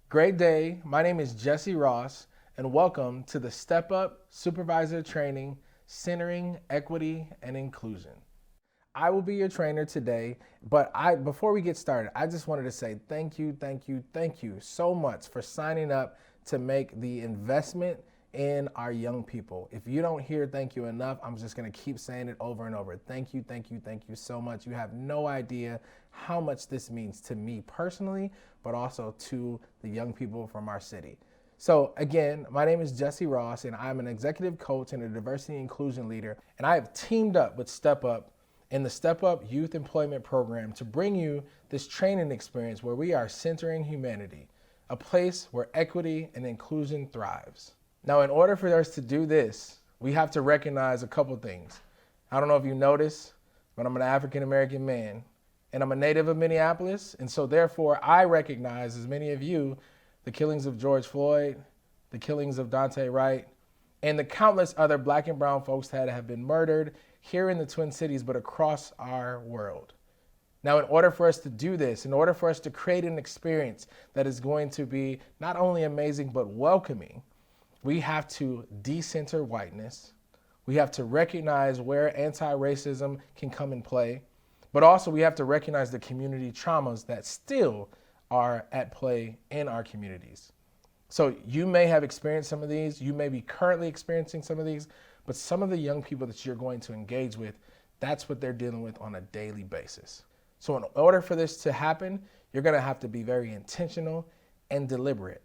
Great day. My name is Jesse Ross, and welcome to the Step Up Supervisor Training Centering Equity and Inclusion. I will be your trainer today, but before we get started, I just wanted to say thank you so much for signing up to make the investment in our young people. If you don't hear thank you enough, I'm just going to keep saying it over and over. Thank you so much. You have no idea how much this means to me personally, but also to the young people from our city. So again, my name is Jesse Ross, and I'm an executive coach and a diversity inclusion leader, and I have teamed up with Step Up in the Step Up Youth Employment Program to bring you this training experience where we are centering humanity, a place where equity and inclusion thrives. Now, in order for us to do this, we have to recognize a couple things. I don't know if you noticed, but I'm an African American man, and I'm a native of Minneapolis, and so therefore I recognize, as many of you, the killings of George Floyd, the killings of Dante Wright, and the countless other black and brown folks that have been murdered here in the Twin Cities, but across our world. Now, in order for us to do this, in order for us to create an experience that is going to be not only amazing, but welcoming, we have to decenter whiteness. We have to recognize where anti-racism can come in play, but also we have to recognize the community traumas that still are at play in our communities. So you may have experienced some of these, you may be currently experiencing some of these, but some of the young people that you're going to engage with, that's what they're dealing with on a daily basis. So in order for this to happen, you're gonna have to be very intentional and deliberate.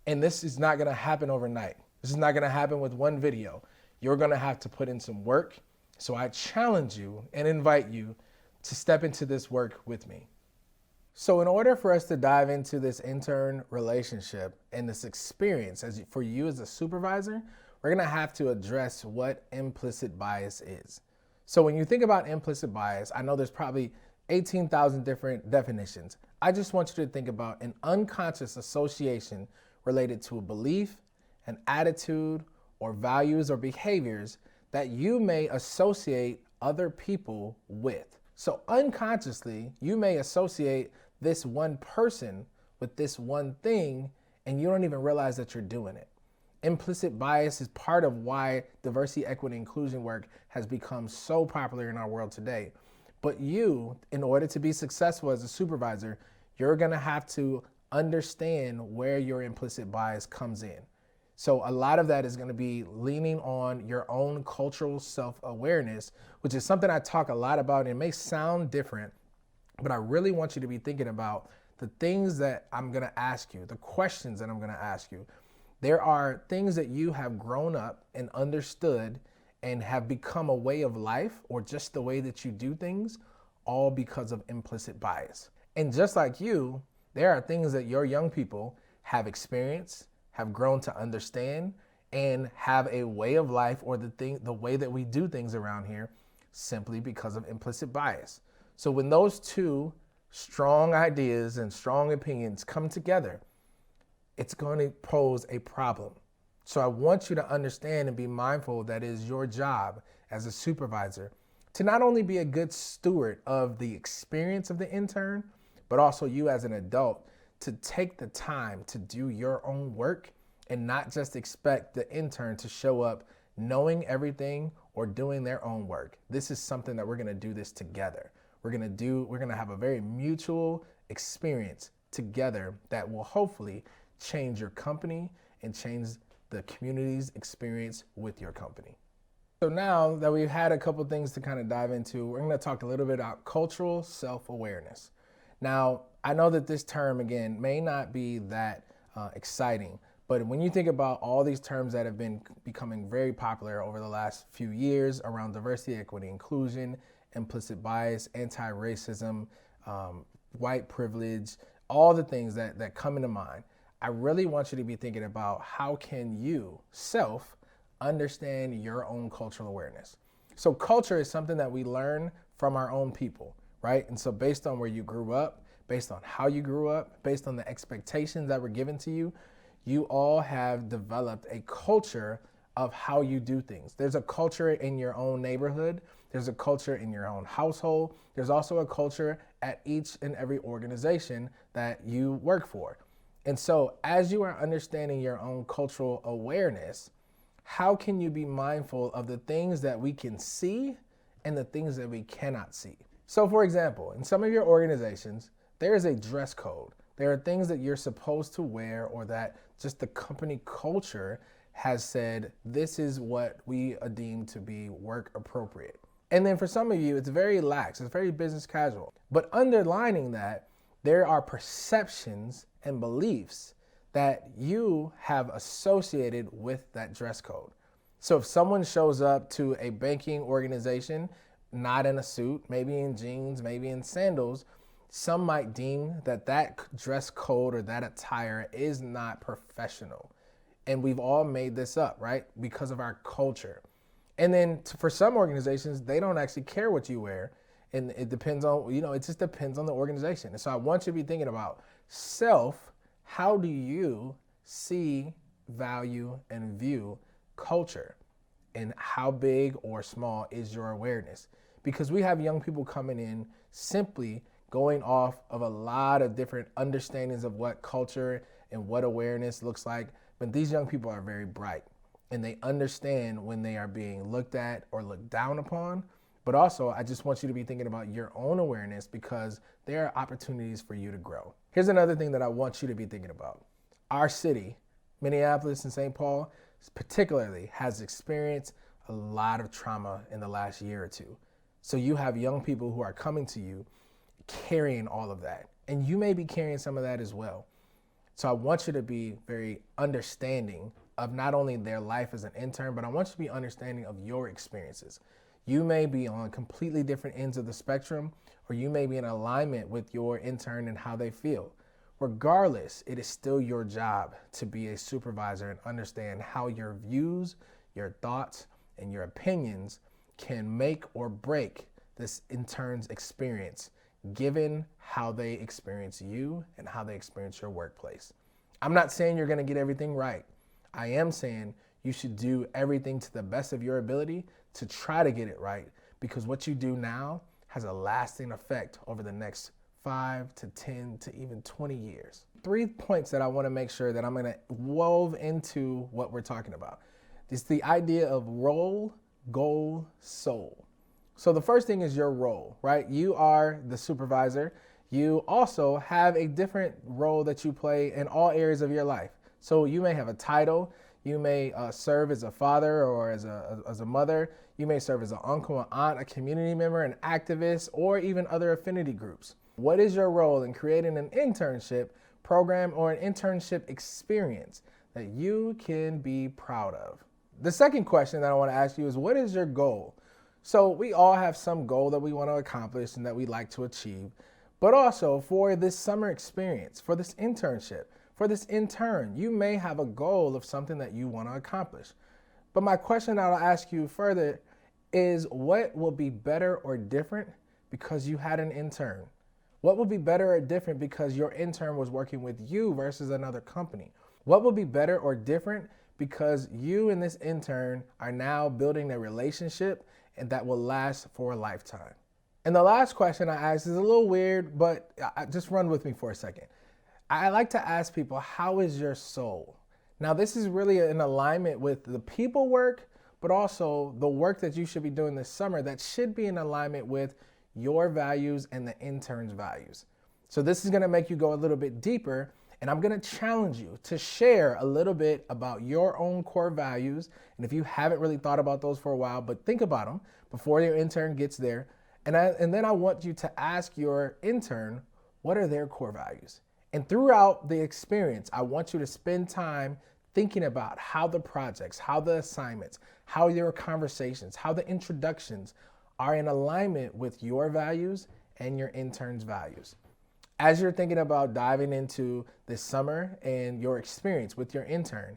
And this is not gonna happen overnight. This is not gonna happen with one video. You're gonna have to put in some work. So I challenge you and invite you to step into this work with me. So in order for us to dive into this intern relationship and this experience for you as a supervisor, we're gonna have to address what implicit bias is. So when you think about implicit bias, I know there's probably 18,000 different definitions. I just want you to think about an unconscious association related to a belief, an attitude, or values or behaviors that you may associate other people with. So unconsciously, you may associate this one person with this one thing, and you don't even realize that you're doing it. Implicit bias is part of why diversity, equity, inclusion work has become so popular in our world today. But you, in order to be successful as a supervisor, you're gonna have to understand where your implicit bias comes in. So a lot of that is going to be leaning on your own cultural self-awareness, which is something I talk a lot about. And it may sound different, but I really want you to be thinking about the things that I'm going to ask you, the questions that I'm going to ask you. There are things that you have grown up and understood and have become a way of life, or just the way that you do things, all because of implicit bias. And just like you, there are things that your young people have experienced, have grown to understand, and have a way of life, or the way that we do things around here, simply because of implicit bias. So when those two strong ideas and strong opinions come together, it's going to pose a problem. So I want you to understand and be mindful that it is your job as a supervisor to not only be a good steward of the experience of the intern, but also you as an adult to take the time to do your own work and not just expect the intern to show up knowing everything or doing their own work. This is something that we're gonna do this together. We're gonna have a very mutual experience together that will hopefully change your company and change the community's experience with your company. So now that we've had a couple things to kind of dive into, we're gonna talk a little bit about cultural self-awareness. Now, I know that this term, again, may not be that exciting, but when you think about all these terms that have been becoming very popular over the last few years around diversity, equity, inclusion, implicit bias, anti-racism, white privilege, all the things that come into mind, I really want you to be thinking about how can you understand your own cultural awareness. So culture is something that we learn from our own people, right? And so based on where you grew up, based on how you grew up, based on the expectations that were given to you, you all have developed a culture of how you do things. There's a culture in your own neighborhood. There's a culture in your own household. There's also a culture at each and every organization that you work for. And so, as you are understanding your own cultural awareness, how can you be mindful of the things that we can see and the things that we cannot see? So, for example, in some of your organizations, there is a dress code. There are things that you're supposed to wear, or that just the company culture has said, this is what we deem to be work appropriate. And then for some of you, it's very lax, it's very business casual. But underlining that, there are perceptions and beliefs that you have associated with that dress code. So if someone shows up to a banking organization, not in a suit, maybe in jeans, maybe in sandals, some might deem that that dress code or that attire is not professional. And we've all made this up, right? Because of our culture. And then for some organizations, they don't actually care what you wear. And it depends on, it just depends on the organization. And so I want you to be thinking about self. How do you see, value, and view culture? And how big or small is your awareness? Because we have young people coming in simply going off of a lot of different understandings of what culture and what awareness looks like. But these young people are very bright, and they understand when they are being looked at or looked down upon. But also, I just want you to be thinking about your own awareness, because there are opportunities for you to grow. Here's another thing that I want you to be thinking about. Our city, Minneapolis and St. Paul, particularly, has experienced a lot of trauma in the last year or two. So you have young people who are coming to you carrying all of that. And you may be carrying some of that as well. So I want you to be very understanding of not only their life as an intern, but I want you to be understanding of your experiences. You may be on completely different ends of the spectrum, or you may be in alignment with your intern and how they feel. Regardless, it is still your job to be a supervisor and understand how your views, your thoughts, and your opinions can make or break this intern's experience, given how they experience you and how they experience your workplace. I'm not saying you're going to get everything right. I am saying you should do everything to the best of your ability to try to get it right, because what you do now has a lasting effect over the next 5 to 10 to even 20 years. 3 points that I want to make sure that I'm going to wove into what we're talking about. It's the idea of role, goal, soul. So the first thing is your role, right? You are the supervisor. You also have a different role that you play in all areas of your life. So you may have a title. You may serve as a father or as a mother. You may serve as an uncle, an aunt, a community member, an activist, or even other affinity groups. What is your role in creating an internship program or an internship experience that you can be proud of? The second question that I want to ask you is, what is your goal? So we all have some goal that we want to accomplish and that we like to achieve, but also for this summer experience, for this internship, for this intern, you may have a goal of something that you want to accomplish. But my question I'll ask you further is, what will be better or different because you had an intern? What will be better or different because your intern was working with you versus another company? What will be better or different because you and this intern are now building a relationship and that will last for a lifetime? And the last question I ask is a little weird, but just run with me for a second. I like to ask people, how is your soul? Now, this is really in alignment with the people work, but also the work that you should be doing this summer that should be in alignment with your values and the intern's values. So this is going to make you go a little bit deeper, and I'm going to challenge you to share a little bit about your own core values. And if you haven't really thought about those for a while, but think about them before your intern gets there. And then I want you to ask your intern, what are their core values? And throughout the experience, I want you to spend time thinking about how the projects, how the assignments, how your conversations, how the introductions are in alignment with your values and your intern's values. As you're thinking about diving into this summer and your experience with your intern,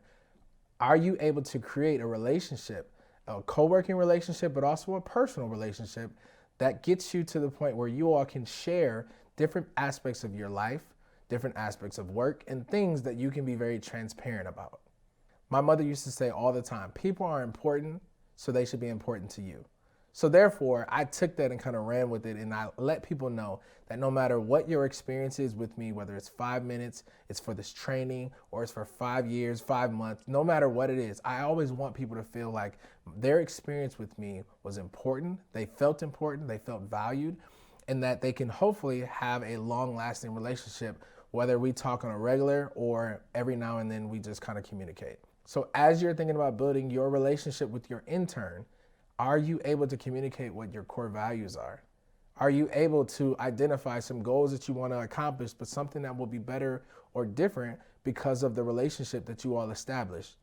are you able to create a relationship, a co-working relationship, but also a personal relationship that gets you to the point where you all can share different aspects of your life, different aspects of work, and things that you can be very transparent about? My mother used to say all the time, people are important, so they should be important to you. So therefore, I took that and kind of ran with it, and I let people know that no matter what your experience is with me, whether it's 5 minutes, it's for this training, or it's for 5 years, 5 months, no matter what it is, I always want people to feel like their experience with me was important, they felt valued, and that they can hopefully have a long-lasting relationship, whether we talk on a regular or every now and then we just kind of communicate. So as you're thinking about building your relationship with your intern, are you able to communicate what your core values are? Are you able to identify some goals that you want to accomplish, but something that will be better or different because of the relationship that you all established?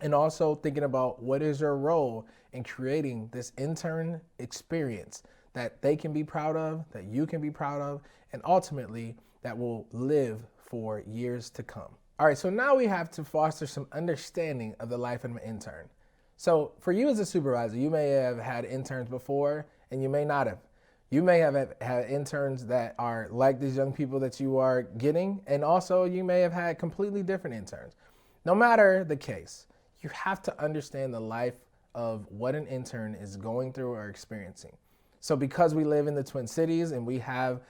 And also thinking about what is your role in creating this intern experience that they can be proud of, that you can be proud of, and ultimately that will live for years to come. All right, so now we have to foster some understanding of the life of an intern. So for you as a supervisor, you may have had interns before and you may not have. You may have had interns that are like these young people that you are getting, and also you may have had completely different interns. No matter the case, you have to understand the life of what an intern is going through or experiencing. So because we live in the Twin Cities and we have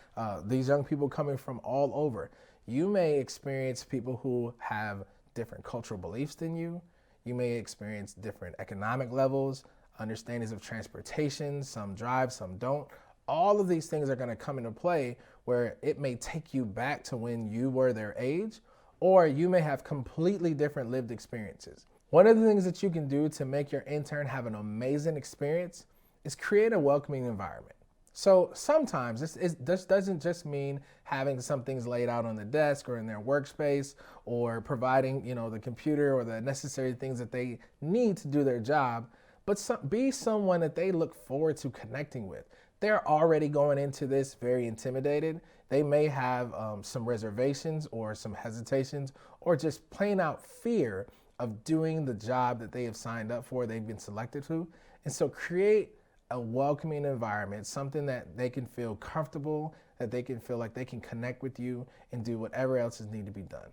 these young people coming from all over, you may experience people who have different cultural beliefs than you. You may experience different economic levels, understandings of transportation, some drive, some don't. All of these things are going to come into play where it may take you back to when you were their age, or you may have completely different lived experiences. One of the things that you can do to make your intern have an amazing experience is create a welcoming environment. So sometimes this doesn't just mean having some things laid out on the desk or in their workspace, or providing, the computer or the necessary things that they need to do their job, but be someone that they look forward to connecting with. They're already going into this very intimidated. They may have some reservations or some hesitations, or just plain out fear of doing the job that they have signed up for, they've been selected to. And so create a welcoming environment, something that they can feel comfortable, that they can feel like they can connect with you and do whatever else is need to be done.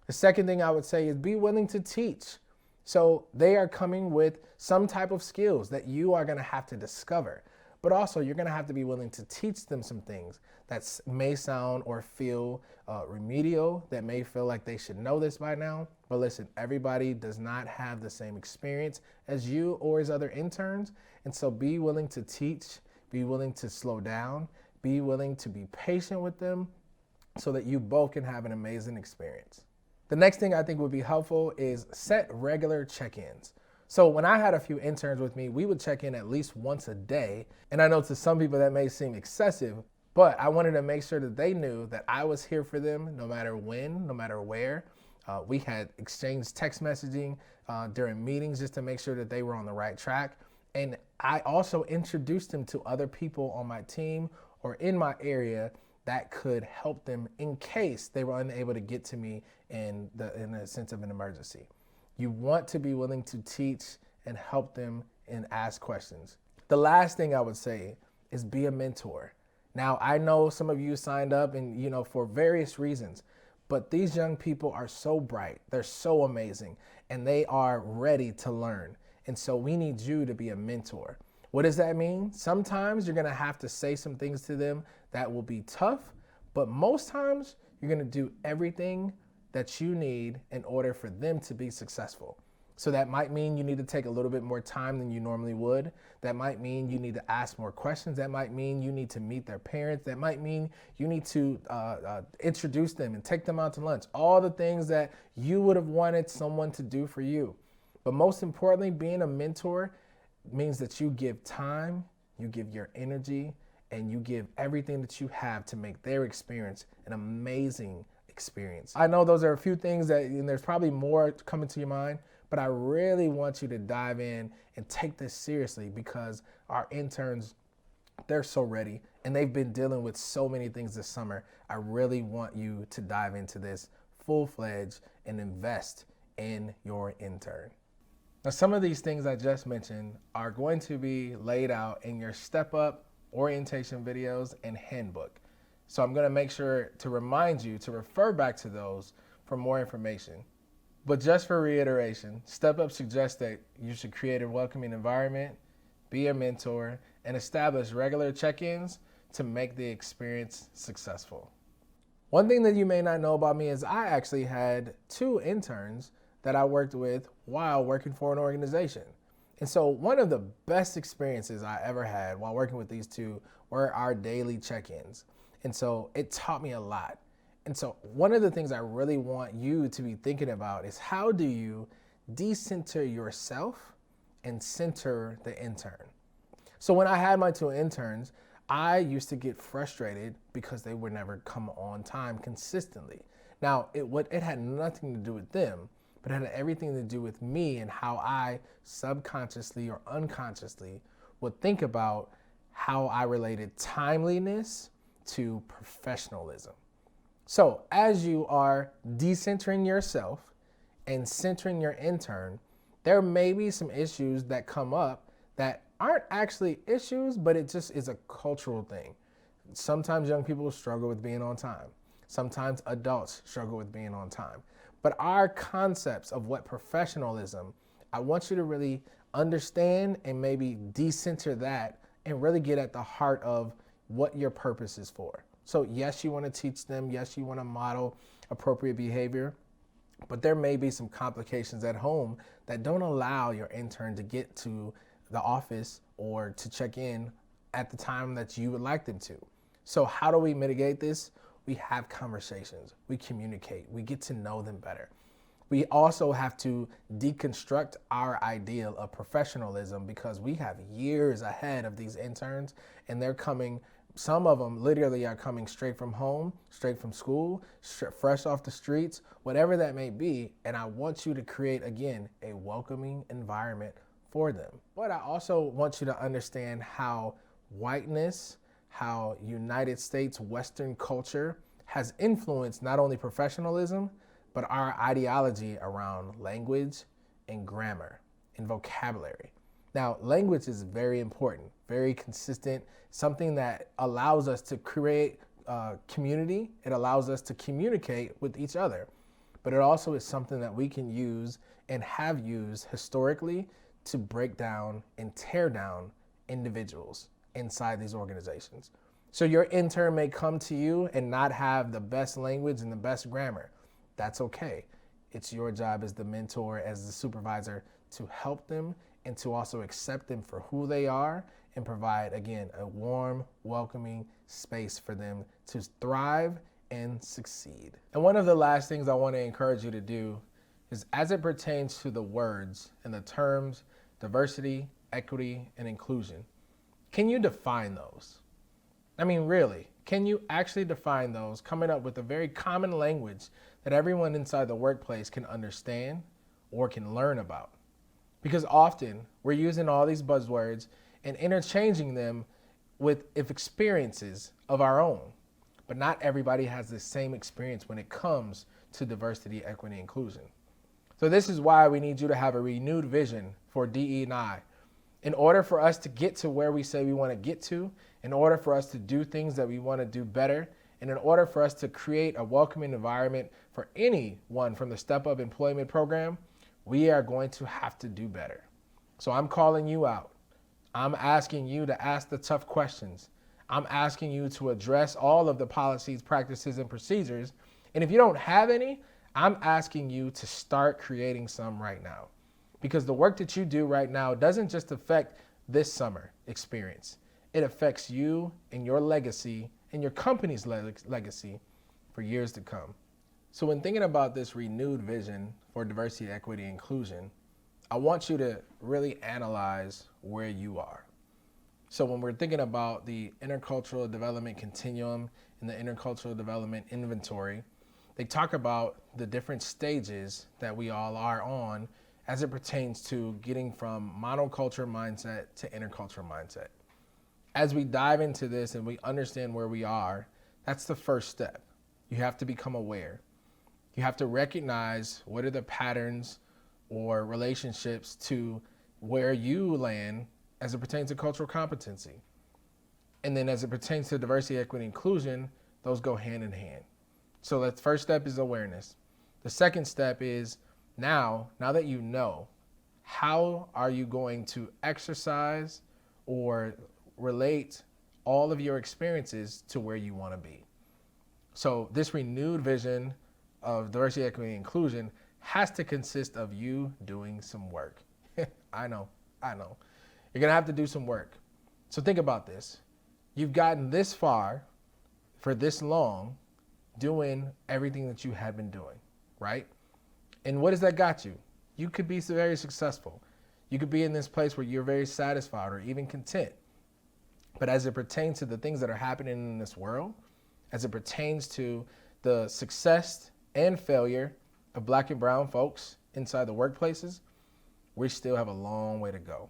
The second thing I would say is be willing to teach. So they are coming with some type of skills that you are going to have to discover, but also you're going to have to be willing to teach them some things that may sound or feel remedial, that may feel like they should know this by now. But listen, everybody does not have the same experience as you or as other interns. And so be willing to teach, be willing to slow down, be willing to be patient with them so that you both can have an amazing experience. The next thing I think would be helpful is set regular check-ins. So when I had a few interns with me, we would check in at least once a day. And I know to some people that may seem excessive, but I wanted to make sure that they knew that I was here for them no matter when, no matter where. We had exchanged text messaging during meetings just to make sure that they were on the right track. And I also introduced them to other people on my team or in my area that could help them in case they were unable to get to me in the sense of an emergency. You want to be willing to teach and help them and ask questions. The last thing I would say is be a mentor. Now, I know some of you signed up and, for various reasons, but these young people are so bright, they're so amazing, and they are ready to learn. And so we need you to be a mentor. What does that mean? Sometimes you're gonna have to say some things to them that will be tough, but most times you're gonna do everything that you need in order for them to be successful. So that might mean you need to take a little bit more time than you normally would. That might mean you need to ask more questions. That might mean you need to meet their parents. That might mean you need to introduce them and take them out to lunch. All the things that you would have wanted someone to do for you. But most importantly, being a mentor means that you give time, you give your energy, and you give everything that you have to make their experience an amazing experience. I know those are a few things that, and there's probably more coming to your mind, but I really want you to dive in and take this seriously because our interns, they're so ready and they've been dealing with so many things this summer. I really want you to dive into this full-fledged and invest in your intern. Now, some of these things I just mentioned are going to be laid out in your step-up orientation videos and handbook. So I'm going to make sure to remind you to refer back to those for more information. But just for reiteration, Step Up suggests that you should create a welcoming environment, be a mentor, and establish regular check-ins to make the experience successful. One thing that you may not know about me is I actually had 2 interns that I worked with while working for an organization. And so one of the best experiences I ever had while working with these 2 were our daily check-ins. And so it taught me a lot. And so one of the things I really want you to be thinking about is how do you decenter yourself and center the intern? So when I had my 2 interns, I used to get frustrated because they would never come on time consistently. Now, it had nothing to do with them, but it had everything to do with me and how I subconsciously or unconsciously would think about how I related timeliness to professionalism. So as you are decentering yourself and centering your intern, there may be some issues that come up that aren't actually issues, but it just is a cultural thing. Sometimes young people struggle with being on time. Sometimes adults struggle with being on time. But our concepts of what professionalism, I want you to really understand and maybe decenter that and really get at the heart of what your purpose is for. So yes, you want to teach them. Yes, you want to model appropriate behavior, but there may be some complications at home that don't allow your intern to get to the office or to check in at the time that you would like them to. So how do we mitigate this? We have conversations, we communicate, we get to know them better. We also have to deconstruct our ideal of professionalism because we have years ahead of these interns and they're coming, some of them literally are coming straight from home, straight from school, fresh off the streets, whatever that may be. And I want you to create, again, a welcoming environment for them. But I also want you to understand how whiteness, how United States Western culture has influenced not only professionalism, but our ideology around language and grammar and vocabulary. Now, language is very important, very consistent, something that allows us to create community. It allows us to communicate with each other, but it also is something that we can use and have used historically to break down and tear down individuals inside these organizations. So your intern may come to you and not have the best language and the best grammar. That's okay. It's your job as the mentor, as the supervisor, to help them and to also accept them for who they are and provide, again, a warm, welcoming space for them to thrive and succeed. And one of the last things I want to encourage you to do is, as it pertains to the words and the terms diversity, equity, and inclusion, can you define those? I mean, really, can you actually define those, coming up with a very common language that everyone inside the workplace can understand or can learn about? Because often we're using all these buzzwords and interchanging them with experiences of our own, but not everybody has the same experience when it comes to diversity, equity, and inclusion. So this is why we need you to have a renewed vision for DE&I. In order for us to get to where we say we want to get to, in order for us to do things that we want to do better, and in order for us to create a welcoming environment for anyone from the Step Up Employment Program, we are going to have to do better. So I'm calling you out. I'm asking you to ask the tough questions. I'm asking you to address all of the policies, practices, and procedures. And if you don't have any, I'm asking you to start creating some right now. Because the work that you do right now doesn't just affect this summer experience. It affects you and your legacy and your company's legacy for years to come. So when thinking about this renewed vision for diversity, equity, and inclusion, I want you to really analyze where you are. So when we're thinking about the intercultural development continuum and the intercultural development inventory, they talk about the different stages that we all are on as it pertains to getting from monoculture mindset to intercultural mindset. As we dive into this and we understand where we are, that's the first step. You have to become aware. You have to recognize what are the patterns or relationships to where you land as it pertains to cultural competency. And then as it pertains to diversity, equity, inclusion, those go hand in hand. So the first step is awareness. The second step is now that you know, how are you going to exercise or relate all of your experiences to where you want to be. So this renewed vision of diversity, equity, and inclusion has to consist of you doing some work. I know. You're going to have to do some work. So think about this. You've gotten this far for this long doing everything that you have been doing, right? And what has that got you? You could be very successful. You could be in this place where you're very satisfied or even content. But as it pertains to the things that are happening in this world, as it pertains to the success and failure of Black and brown folks inside the workplaces, we still have a long way to go.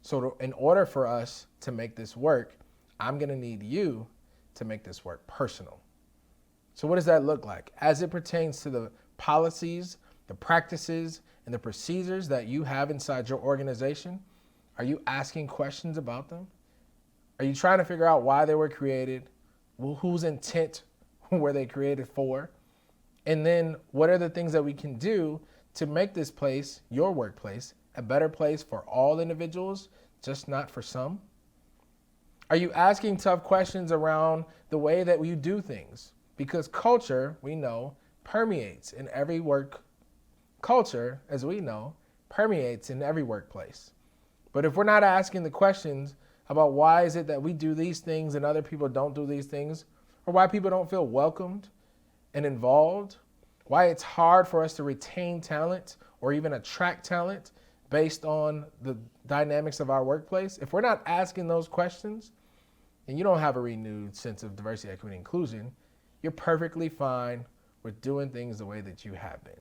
So in order for us to make this work, I'm going to need you to make this work personal. So what does that look like? As it pertains to the policies, the practices, and the procedures that you have inside your organization, are you asking questions about them? Are you trying to figure out why they were created? Whose intent were they created for? And then what are the things that we can do to make this place, your workplace, a better place for all individuals, just not for some? Are you asking tough questions around the way that we do things? Because culture, we know, permeates in every work. Culture, as we know, permeates in every workplace. But if we're not asking the questions about why is it that we do these things and other people don't do these things, or why people don't feel welcomed and involved, why it's hard for us to retain talent or even attract talent based on the dynamics of our workplace, if we're not asking those questions and you don't have a renewed sense of diversity, equity, and inclusion, you're perfectly fine with doing things the way that you have been.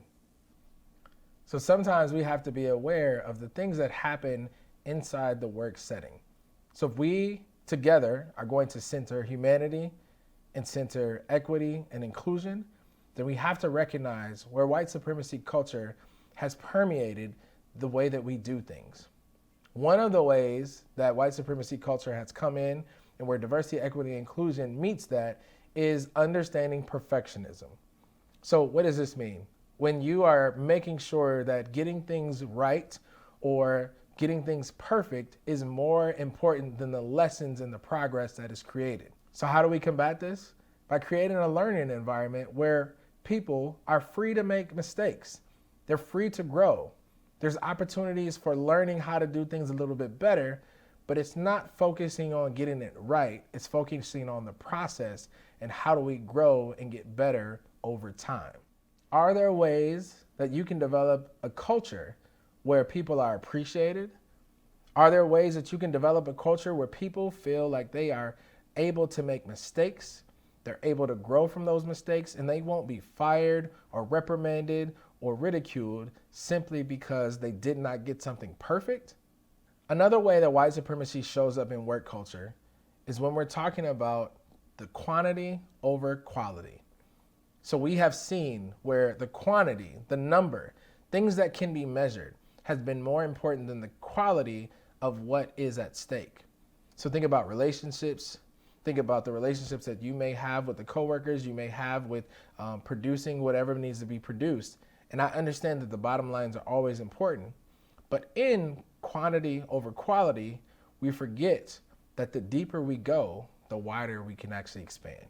So sometimes we have to be aware of the things that happen inside the work setting. So if we together are going to center humanity and center equity and inclusion, then we have to recognize where white supremacy culture has permeated the way that we do things. One of the ways that white supremacy culture has come in and where diversity, equity, and inclusion meets that is understanding perfectionism. So what does this mean? When you are making sure that getting things right or getting things perfect is more important than the lessons and the progress that is created. So how do we combat this? By creating a learning environment where people are free to make mistakes. They're free to grow. There's opportunities for learning how to do things a little bit better, but it's not focusing on getting it right. It's focusing on the process and how do we grow and get better over time. Are there ways that you can develop a culture where people are appreciated? Are there ways that you can develop a culture where people feel like they are able to make mistakes, they're able to grow from those mistakes, and they won't be fired or reprimanded or ridiculed simply because they did not get something perfect? Another way that white supremacy shows up in work culture is when we're talking about the quantity over quality. So we have seen where the quantity, the number, things that can be measured has been more important than the quality of what is at stake. So think about relationships. Think about the relationships that you may have with the coworkers, you may have with producing whatever needs to be produced. And I understand that the bottom lines are always important, but in quantity over quality, we forget that the deeper we go, the wider we can actually expand.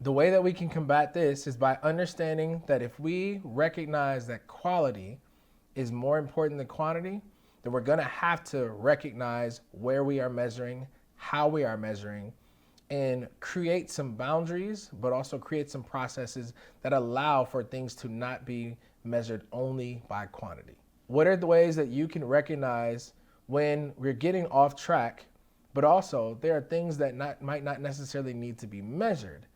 The way that we can combat this is by understanding that if we recognize that quality is more important than quantity, then we're going to have to recognize where we are measuring, how we are measuring, and create some boundaries, but also create some processes that allow for things to not be measured only by quantity. What are the ways that you can recognize when we're getting off track, but also there are things that might not necessarily need to be measured,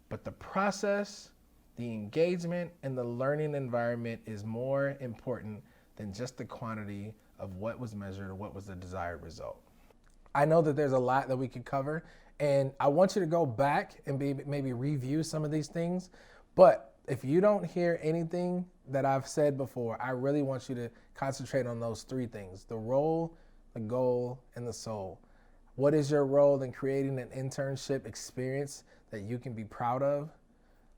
but the process, the engagement, and the learning environment is more important than just the quantity of what was measured or what was the desired result. I know that there's a lot that we could cover, and I want you to go back and maybe review some of these things. But if you don't hear anything that I've said before, I really want you to concentrate on those three things: the role, the goal, and the soul. What is your role in creating an internship experience that you can be proud of?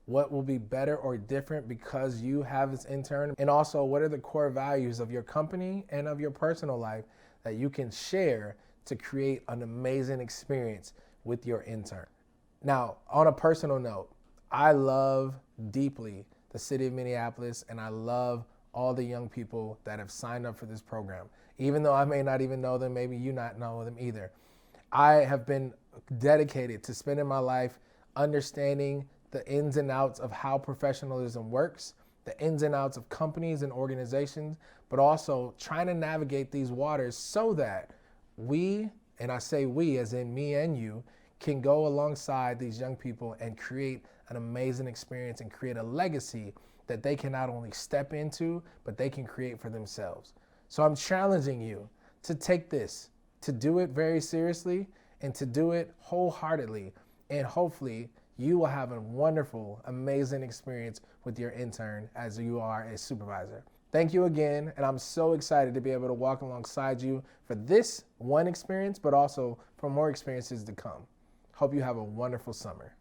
What will be better or different because you have this intern? And also, what are the core values of your company and of your personal life that you can share to create an amazing experience with your intern. Now, on a personal note, I love deeply the city of Minneapolis, and I love all the young people that have signed up for this program. Even though I may not even know them, maybe you not know them either. I have been dedicated to spending my life understanding the ins and outs of how professionalism works, the ins and outs of companies and organizations, but also trying to navigate these waters so that we, and I say we as in me and you, can go alongside these young people and create an amazing experience and create a legacy that they can not only step into, but they can create for themselves. So I'm challenging you to take this, to do it very seriously, and to do it wholeheartedly. And hopefully you will have a wonderful, amazing experience with your intern as you are a supervisor. Thank you again, and I'm so excited to be able to walk alongside you for this one experience, but also for more experiences to come. Hope you have a wonderful summer.